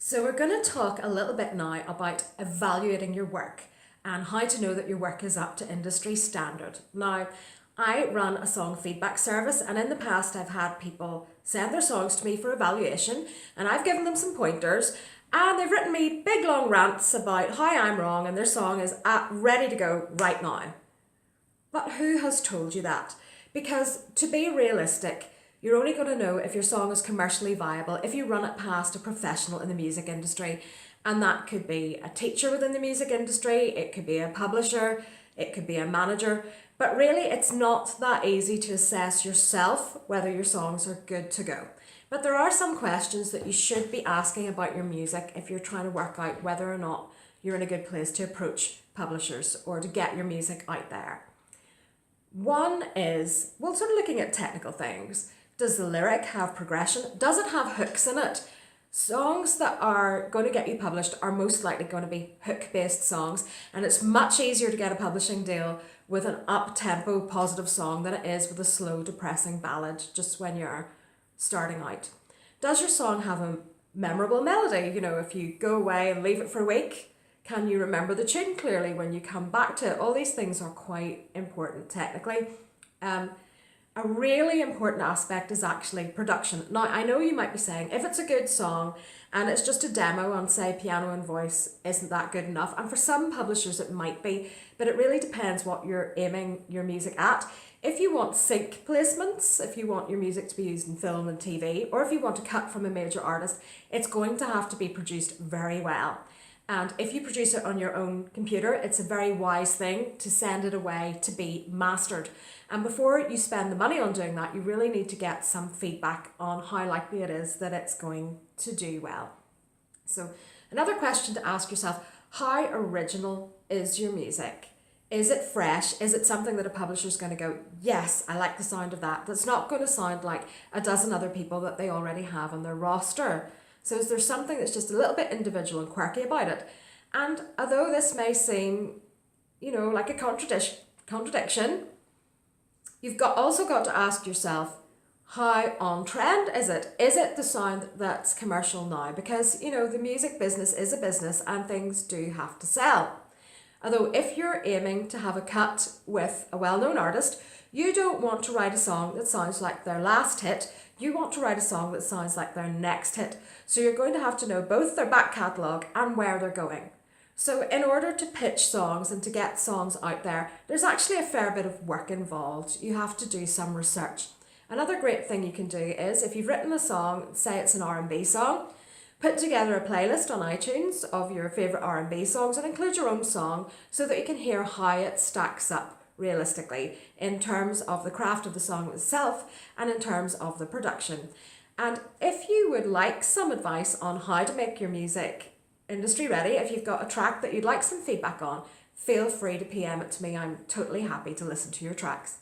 So we're going to talk a little bit now about evaluating your work and how to know that your work is up to industry standard. Now, I run a song feedback service, and in the past I've had people send their songs to me for evaluation, and I've given them some pointers, and they've written me big long rants about how I'm wrong and their song is ready to go right now. But who has told you that? Because to be realistic, you're only going to know if your song is commercially viable if you run it past a professional in the music industry. And that could be a teacher within the music industry, it could be a publisher, it could be a manager. But really, it's not that easy to assess yourself whether your songs are good to go. But there are some questions that you should be asking about your music if you're trying to work out whether or not you're in a good place to approach publishers or to get your music out there. One is, well, sort of looking at technical things. Does the lyric have progression? Does it have hooks in it? Songs that are going to get you published are most likely going to be hook-based songs, and it's much easier to get a publishing deal with an up-tempo positive song than it is with a slow, depressing ballad just when you're starting out. Does your song have a memorable melody? You know, if you go away and leave it for a week, can you remember the tune clearly when you come back to it? All these things are quite important technically. A really important aspect is actually production. Now, I know you might be saying, if it's a good song and it's just a demo on, say, piano and voice, isn't that good enough? And for some publishers it might be, but it really depends what you're aiming your music at. If you want sync placements, if you want your music to be used in film and TV, or if you want to cut from a major artist, it's going to have to be produced very well. And if you produce it on your own computer, it's a very wise thing to send it away to be mastered. And before you spend the money on doing that, you really need to get some feedback on how likely it is that it's going to do well. So another question to ask yourself, how original is your music? Is it fresh? Is it something that a publisher's going to go, yes, I like the sound of that? That's not going to sound like a dozen other people that they already have on their roster. So is there something that's just a little bit individual and quirky about it? And although this may seem, like a contradiction, you've also got to ask yourself, how on trend is it? Is it the sound that's commercial now? Because, the music business is a business and things do have to sell. Although if you're aiming to have a cut with a well-known artist, you don't want to write a song that sounds like their last hit. You want to write a song that sounds like their next hit. So you're going to have to know both their back catalogue and where they're going. So in order to pitch songs and to get songs out there, there's actually a fair bit of work involved. You have to do some research. Another great thing you can do is, if you've written a song, say it's an R&B song, put together a playlist on iTunes of your favourite R&B songs and include your own song so that you can hear how it stacks up realistically in terms of the craft of the song itself and in terms of the production. And if you would like some advice on how to make your music industry ready, if you've got a track that you'd like some feedback on, feel free to PM it to me. I'm totally happy to listen to your tracks.